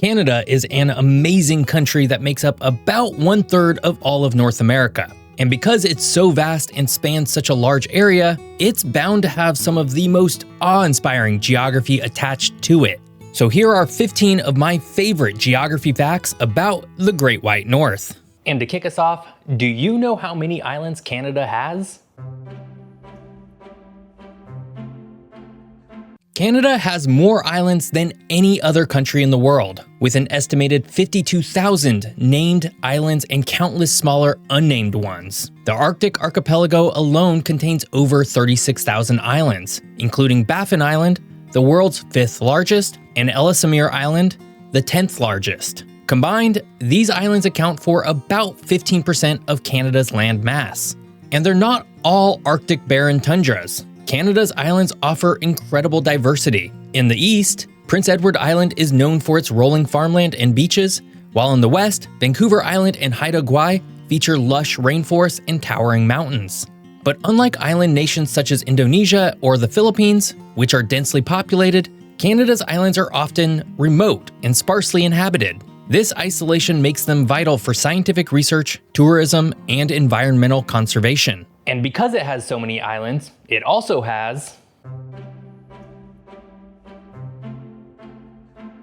Canada is an amazing country that makes up about 1/3 of all of North America. And because it's so vast and spans such a large area, it's bound to have some of the most awe-inspiring geography attached to it. So here are 15 of my favorite geography facts about the Great White North. And to kick us off, do you know how many islands Canada has? Canada has more islands than any other country in the world, with an estimated 52,000 named islands and countless smaller unnamed ones. The Arctic archipelago alone contains over 36,000 islands, including Baffin Island, the world's 5th largest, and Ellesmere Island, the 10th largest. Combined, these islands account for about 15% of Canada's land mass. And they're not all Arctic barren tundras. Canada's islands offer incredible diversity. In the east, Prince Edward Island is known for its rolling farmland and beaches, while in the west, Vancouver Island and Haida Gwaii feature lush rainforests and towering mountains. But unlike island nations such as Indonesia or the Philippines, which are densely populated, Canada's islands are often remote and sparsely inhabited. This isolation makes them vital for scientific research, tourism, and environmental conservation. And because it has so many islands, it also has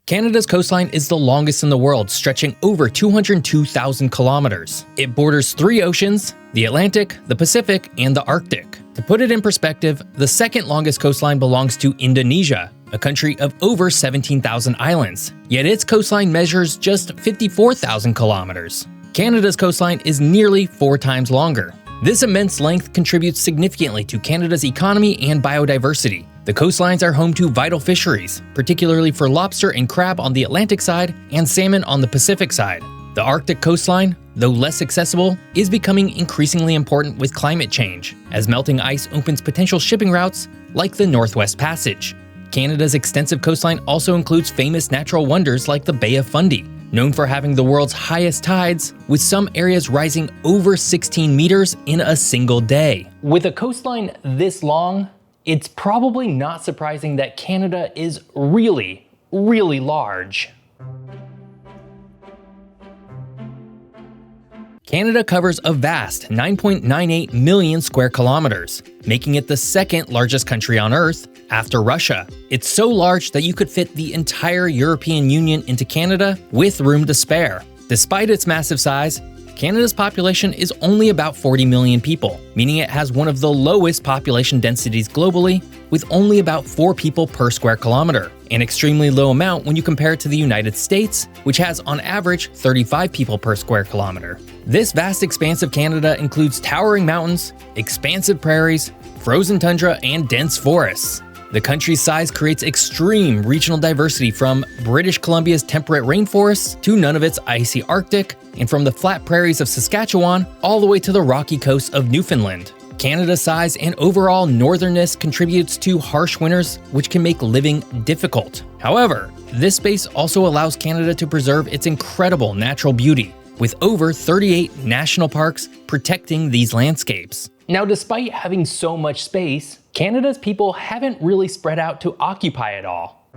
Canada's coastline is the longest in the world, stretching over 202,000 kilometers. It borders 3 oceans, the Atlantic, the Pacific, and the Arctic. To put it in perspective, the second longest coastline belongs to Indonesia, a country of over 17,000 islands, yet its coastline measures just 54,000 kilometers. Canada's coastline is nearly 4 times longer. This immense length contributes significantly to Canada's economy and biodiversity. The coastlines are home to vital fisheries, particularly for lobster and crab on the Atlantic side and salmon on the Pacific side. The Arctic coastline, though less accessible, is becoming increasingly important with climate change, as melting ice opens potential shipping routes like the Northwest Passage. Canada's extensive coastline also includes famous natural wonders like the Bay of Fundy, known for having the world's highest tides, with some areas rising over 16 meters in a single day. With a coastline this long, it's probably not surprising that Canada is really, really large. Canada covers a vast 9.98 million square kilometers, making it the second largest country on Earth after Russia. It's so large that you could fit the entire European Union into Canada with room to spare. Despite its massive size, Canada's population is only about 40 million people, meaning it has one of the lowest population densities globally, with only about 4 people per square kilometer, an extremely low amount when you compare it to the United States, which has on average 35 people per square kilometer. This vast expanse of Canada includes towering mountains, expansive prairies, frozen tundra, and dense forests. The country's size creates extreme regional diversity, from British Columbia's temperate rainforests to Nunavut's icy Arctic, and from the flat prairies of Saskatchewan all the way to the rocky coast of Newfoundland. Canada's size and overall northernness contributes to harsh winters, which can make living difficult. However, this space also allows Canada to preserve its incredible natural beauty, with over 38 national parks protecting these landscapes. Now, despite having so much space, Canada's people haven't really spread out to occupy it all.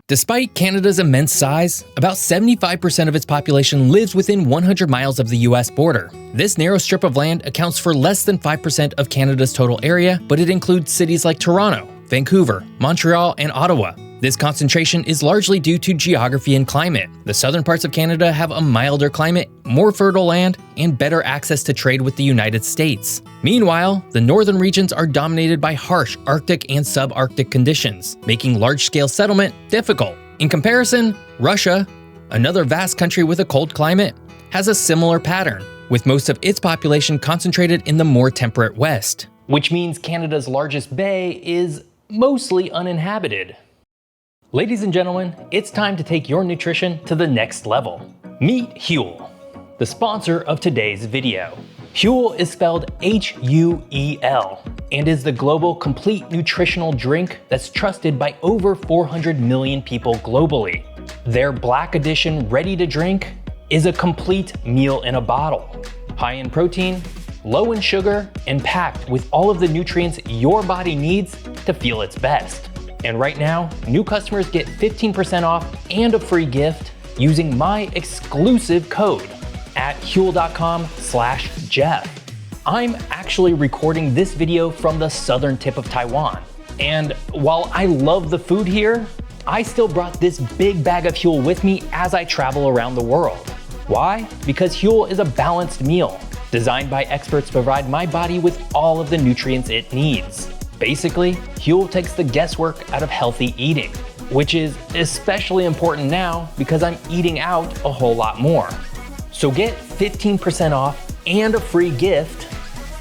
Despite Canada's immense size, about 75% of its population lives within 100 miles of the US border. This narrow strip of land accounts for less than 5% of Canada's total area, but it includes cities like Toronto, Vancouver, Montreal, and Ottawa. This concentration is largely due to geography and climate. The southern parts of Canada have a milder climate, more fertile land, and better access to trade with the United States. Meanwhile, the northern regions are dominated by harsh Arctic and subarctic conditions, making large-scale settlement difficult. In comparison, Russia, another vast country with a cold climate, has a similar pattern, with most of its population concentrated in the more temperate west. Which means Canada's largest bay is mostly uninhabited. Ladies and gentlemen, it's time to take your nutrition to the next level. Meet Huel, the sponsor of today's video. Huel is spelled H-U-E-L and is the global complete nutritional drink that's trusted by over 400 million people globally. Their Black Edition ready to drink is a complete meal in a bottle. High in protein, low in sugar, and packed with all of the nutrients your body needs to feel its best. And right now, new customers get 15% off and a free gift using my exclusive code at huel.com/Geoff. I'm actually recording this video from the southern tip of Taiwan. And while I love the food here, I still brought this big bag of Huel with me as I travel around the world. Why? Because Huel is a balanced meal, designed by experts to provide my body with all of the nutrients it needs. Basically, Huel takes the guesswork out of healthy eating, which is especially important now because I'm eating out a whole lot more. So get 15% off and a free gift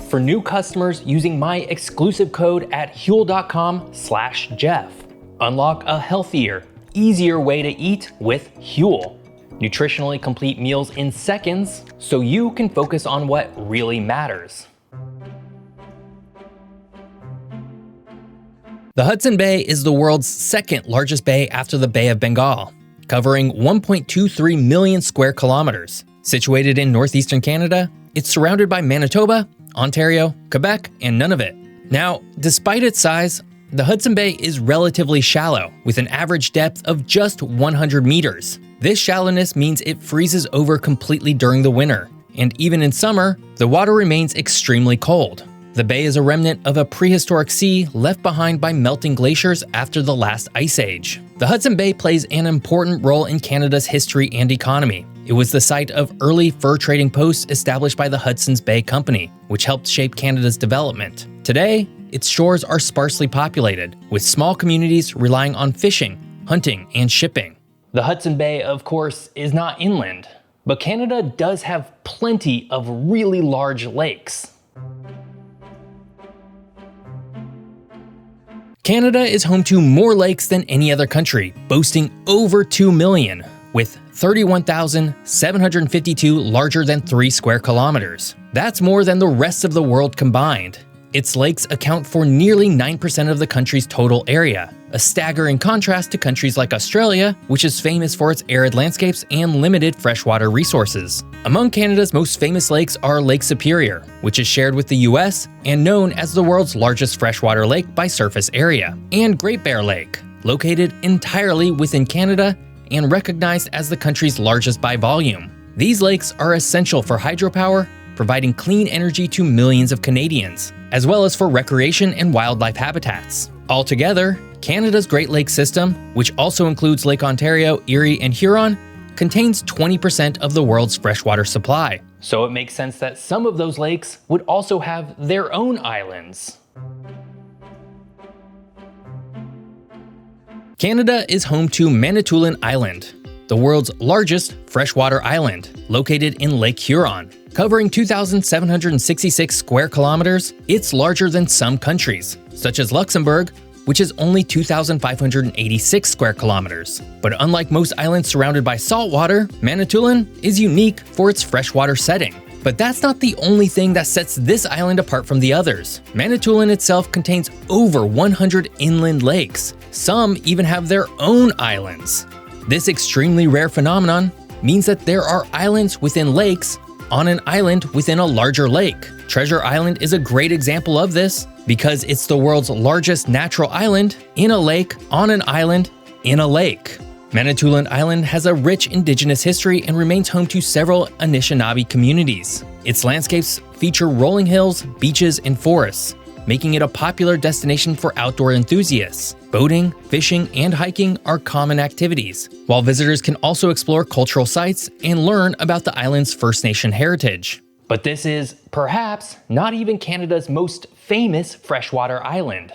for new customers using my exclusive code at huel.com/Geoff. Unlock a healthier, easier way to eat with Huel. Nutritionally complete meals in seconds so you can focus on what really matters. The Hudson Bay is the world's second largest bay after the Bay of Bengal, covering 1.23 million square kilometers. Situated in northeastern Canada, it's surrounded by Manitoba, Ontario, Quebec, and Nunavut. Now, despite its size, the Hudson Bay is relatively shallow, with an average depth of just 100 meters. This shallowness means it freezes over completely during the winter, and even in summer, the water remains extremely cold. The bay is a remnant of a prehistoric sea left behind by melting glaciers after the last ice age. The Hudson Bay plays an important role in Canada's history and economy. It was the site of early fur trading posts established by the Hudson's Bay Company, which helped shape Canada's development. Today, its shores are sparsely populated, with small communities relying on fishing, hunting, and shipping. The Hudson Bay, of course, is not inland, but Canada does have plenty of really large lakes. Canada is home to more lakes than any other country, boasting over 2 million, with 31,752 larger than 3 square kilometers. That's more than the rest of the world combined. Its lakes account for nearly 9% of the country's total area, a staggering contrast to countries like Australia, which is famous for its arid landscapes and limited freshwater resources. Among Canada's most famous lakes are Lake Superior, which is shared with the US and known as the world's largest freshwater lake by surface area, and Great Bear Lake, located entirely within Canada and recognized as the country's largest by volume. These lakes are essential for hydropower, providing clean energy to millions of Canadians, as well as for recreation and wildlife habitats. Altogether, Canada's Great Lakes system, which also includes Lake Ontario, Erie, and Huron, contains 20% of the world's freshwater supply. So it makes sense that some of those lakes would also have their own islands. Canada is home to Manitoulin Island, the world's largest freshwater island, located in Lake Huron. Covering 2,766 square kilometers, it's larger than some countries, such as Luxembourg, which is only 2,586 square kilometers. But unlike most islands surrounded by saltwater, Manitoulin is unique for its freshwater setting. But that's not the only thing that sets this island apart from the others. Manitoulin itself contains over 100 inland lakes. Some even have their own islands. This extremely rare phenomenon means that there are islands within lakes on an island within a larger lake. Treasure Island is a great example of this because it's the world's largest natural island in a lake on an island in a lake. Manitoulin Island has a rich indigenous history and remains home to several Anishinaabe communities. Its landscapes feature rolling hills, beaches, and forests, making it a popular destination for outdoor enthusiasts. Boating, fishing, and hiking are common activities, while visitors can also explore cultural sites and learn about the island's First Nation heritage. But this is, perhaps, not even Canada's most famous freshwater island.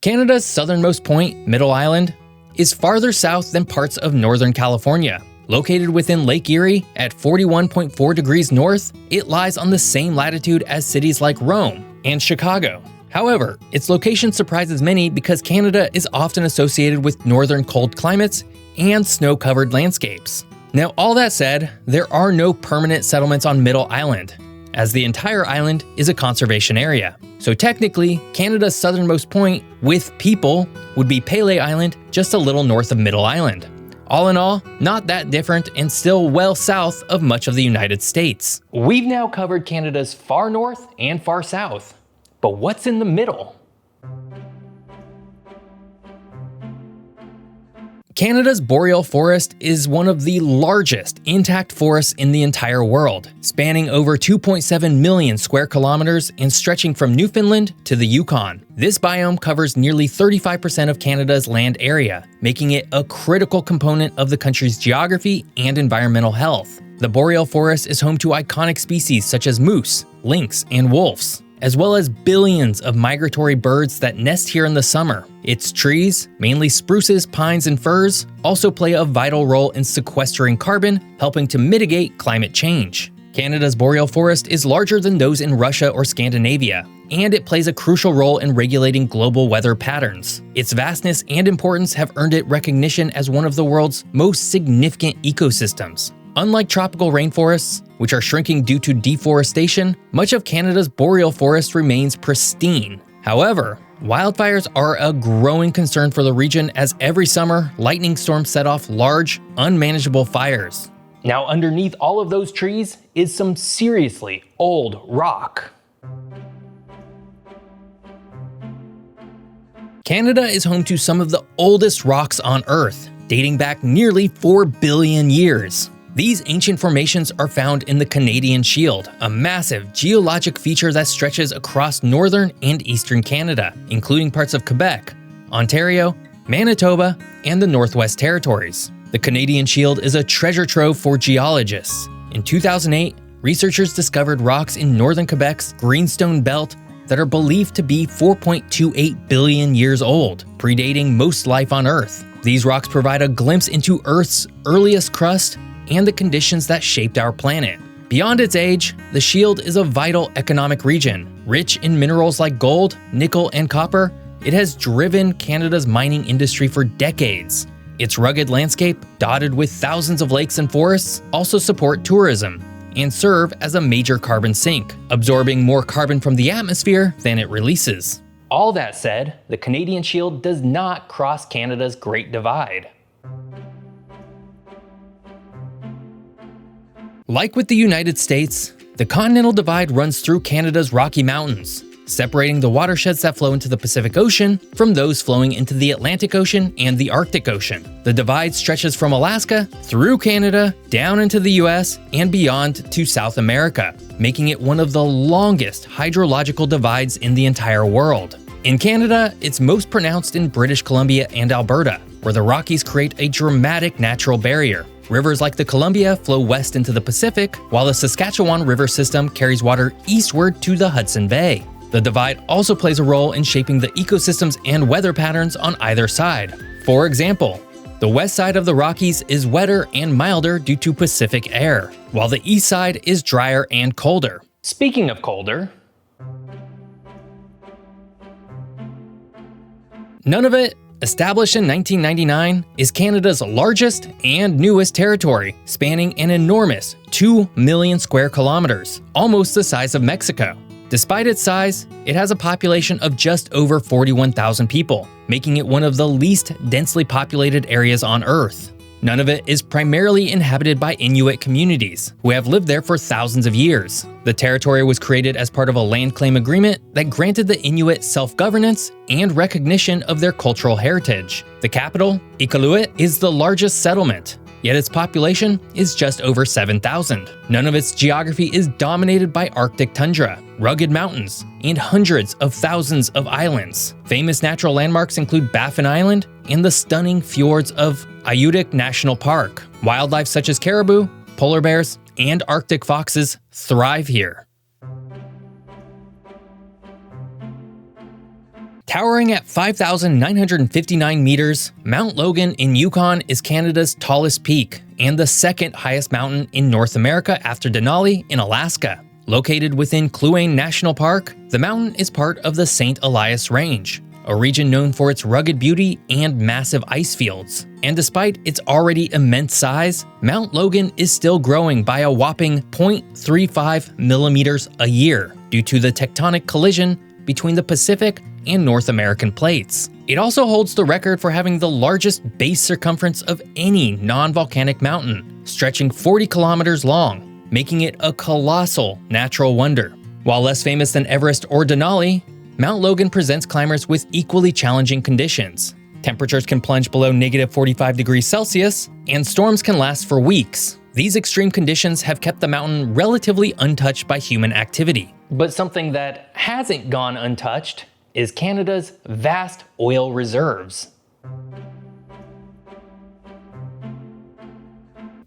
Canada's southernmost point, Middle Island, is farther south than parts of Northern California. Located within Lake Erie at 41.4 degrees north, it lies on the same latitude as cities like Rome and Chicago. However, its location surprises many because Canada is often associated with northern cold climates and snow-covered landscapes. Now, all that said, there are no permanent settlements on Middle Island, as the entire island is a conservation area. So technically, Canada's southernmost point with people would be Pelee Island, just a little north of Middle Island. All in all, not that different and still well south of much of the United States. We've now covered Canada's far north and far south. But what's in the middle? Canada's boreal forest is one of the largest intact forests in the entire world, spanning over 2.7 million square kilometers and stretching from Newfoundland to the Yukon. This biome covers nearly 35% of Canada's land area, making it a critical component of the country's geography and environmental health. The boreal forest is home to iconic species such as moose, lynx, and wolves, as well as billions of migratory birds that nest here in the summer. Its trees, mainly spruces, pines, and firs, also play a vital role in sequestering carbon, helping to mitigate climate change. Canada's boreal forest is larger than those in Russia or Scandinavia, and it plays a crucial role in regulating global weather patterns. Its vastness and importance have earned it recognition as one of the world's most significant ecosystems. Unlike tropical rainforests, which are shrinking due to deforestation, much of Canada's boreal forest remains pristine. However, wildfires are a growing concern for the region as every summer, lightning storms set off large, unmanageable fires. Now, underneath all of those trees is some seriously old rock. Canada is home to some of the oldest rocks on Earth, dating back nearly 4 billion years. These ancient formations are found in the Canadian Shield, a massive geologic feature that stretches across northern and eastern Canada, including parts of Quebec, Ontario, Manitoba, and the Northwest Territories. The Canadian Shield is a treasure trove for geologists. In 2008, researchers discovered rocks in northern Quebec's Greenstone Belt that are believed to be 4.28 billion years old, predating most life on Earth. These rocks provide a glimpse into Earth's earliest crust and the conditions that shaped our planet. Beyond its age, the Shield is a vital economic region. Rich in minerals like gold, nickel, and copper, it has driven Canada's mining industry for decades. Its rugged landscape, dotted with thousands of lakes and forests, also support tourism and serve as a major carbon sink, absorbing more carbon from the atmosphere than it releases. All that said, the Canadian Shield does not cross Canada's Great Divide. Like with the United States, the Continental Divide runs through Canada's Rocky Mountains, separating the watersheds that flow into the Pacific Ocean from those flowing into the Atlantic Ocean and the Arctic Ocean. The divide stretches from Alaska through Canada, down into the US, and beyond to South America, making it one of the longest hydrological divides in the entire world. In Canada, it's most pronounced in British Columbia and Alberta, where the Rockies create a dramatic natural barrier. Rivers like the Columbia flow west into the Pacific, while the Saskatchewan River system carries water eastward to the Hudson Bay. The divide also plays a role in shaping the ecosystems and weather patterns on either side. For example, the west side of the Rockies is wetter and milder due to Pacific air, while the east side is drier and colder. Speaking of colder, Nunavut, established in 1999, is Canada's largest and newest territory, spanning an enormous 2 million square kilometers, almost the size of Mexico. Despite its size, it has a population of just over 41,000 people, making it one of the least densely populated areas on Earth. Nunavut is primarily inhabited by Inuit communities, who have lived there for thousands of years. The territory was created as part of a land claim agreement that granted the Inuit self-governance and recognition of their cultural heritage. The capital, Iqaluit, is the largest settlement, yet its population is just over 7,000. Nunavut's geography is dominated by Arctic tundra, rugged mountains, and hundreds of thousands of islands. Famous natural landmarks include Baffin Island and the stunning fjords of Ayudik National Park. Wildlife such as caribou, polar bears, and Arctic foxes thrive here. Towering at 5,959 meters, Mount Logan in Yukon is Canada's tallest peak and the second highest mountain in North America after Denali in Alaska. Located within Kluane National Park, the mountain is part of the St. Elias Range, a region known for its rugged beauty and massive ice fields. And despite its already immense size, Mount Logan is still growing by a whopping 0.35 millimeters a year due to the tectonic collision between the Pacific and North American plates. It also holds the record for having the largest base circumference of any non-volcanic mountain, stretching 40 kilometers long, making it a colossal natural wonder. While less famous than Everest or Denali, Mount Logan presents climbers with equally challenging conditions. Temperatures can plunge below -45 degrees Celsius, and storms can last for weeks. These extreme conditions have kept the mountain relatively untouched by human activity. But something that hasn't gone untouched is Canada's vast oil reserves.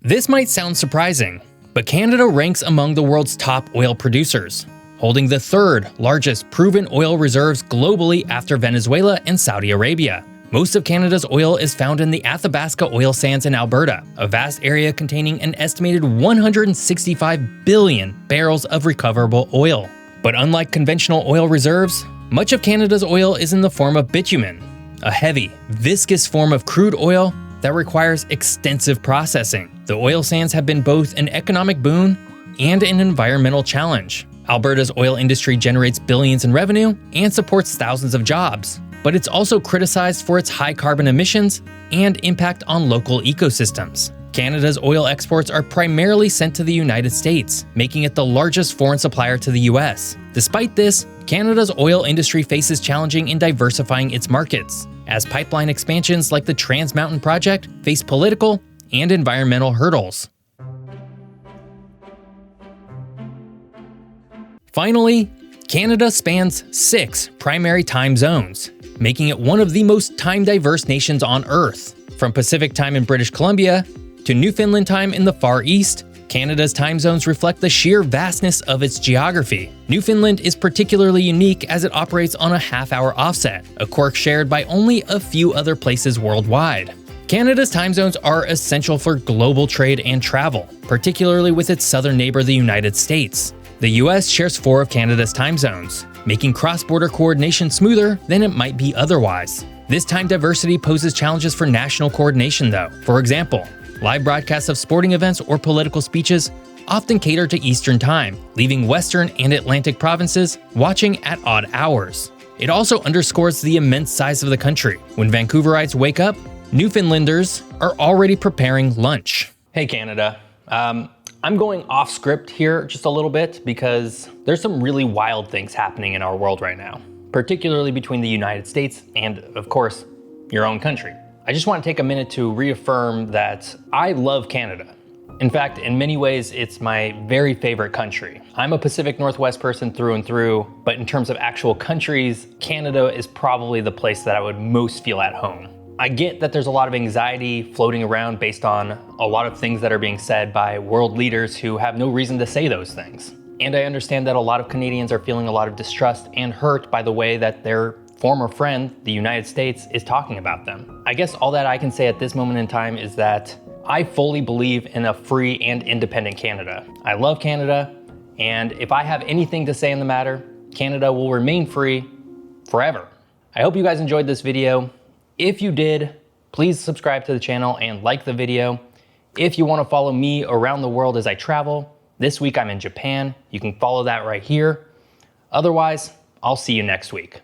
This might sound surprising, but Canada ranks among the world's top oil producers, holding the third largest proven oil reserves globally after Venezuela and Saudi Arabia. Most of Canada's oil is found in the Athabasca oil sands in Alberta, a vast area containing an estimated 165 billion barrels of recoverable oil. But unlike conventional oil reserves, much of Canada's oil is in the form of bitumen, a heavy, viscous form of crude oil that requires extensive processing. The oil sands have been both an economic boon and an environmental challenge. Alberta's oil industry generates billions in revenue and supports thousands of jobs, but it's also criticized for its high carbon emissions and impact on local ecosystems. Canada's oil exports are primarily sent to the United States, making it the largest foreign supplier to the US. Despite this, Canada's oil industry faces challenging in diversifying its markets, as pipeline expansions like the Trans Mountain Project face political and environmental hurdles. Finally, Canada spans 6 primary time zones, making it one of the most time-diverse nations on Earth. From Pacific time in British Columbia to Newfoundland time in the Far East, Canada's time zones reflect the sheer vastness of its geography. Newfoundland is particularly unique as it operates on a half-hour offset, a quirk shared by only a few other places worldwide. Canada's time zones are essential for global trade and travel, particularly with its southern neighbor, the United States. The US shares 4 of Canada's time zones, making cross-border coordination smoother than it might be otherwise. This time diversity poses challenges for national coordination though. For example, live broadcasts of sporting events or political speeches often cater to Eastern time, leaving Western and Atlantic provinces watching at odd hours. It also underscores the immense size of the country. When Vancouverites wake up, Newfoundlanders are already preparing lunch. Hey Canada, I'm going off script here just a little bit because there's some really wild things happening in our world right now, particularly between the United States and, of course, your own country. I just want to take a minute to reaffirm that I love Canada. In fact, in many ways, it's my very favorite country. I'm a Pacific Northwest person through and through, but in terms of actual countries, Canada is probably the place that I would most feel at home. I get that there's a lot of anxiety floating around based on a lot of things that are being said by world leaders who have no reason to say those things. And I understand that a lot of Canadians are feeling a lot of distrust and hurt by the way that their former friend, the United States, is talking about them. I guess all that I can say at this moment in time is that I fully believe in a free and independent Canada. I love Canada, and if I have anything to say in the matter, Canada will remain free forever. I hope you guys enjoyed this video. If you did, please subscribe to the channel and like the video. If you want to follow me around the world as I travel, this week I'm in Japan. You can follow that right here. Otherwise, I'll see you next week.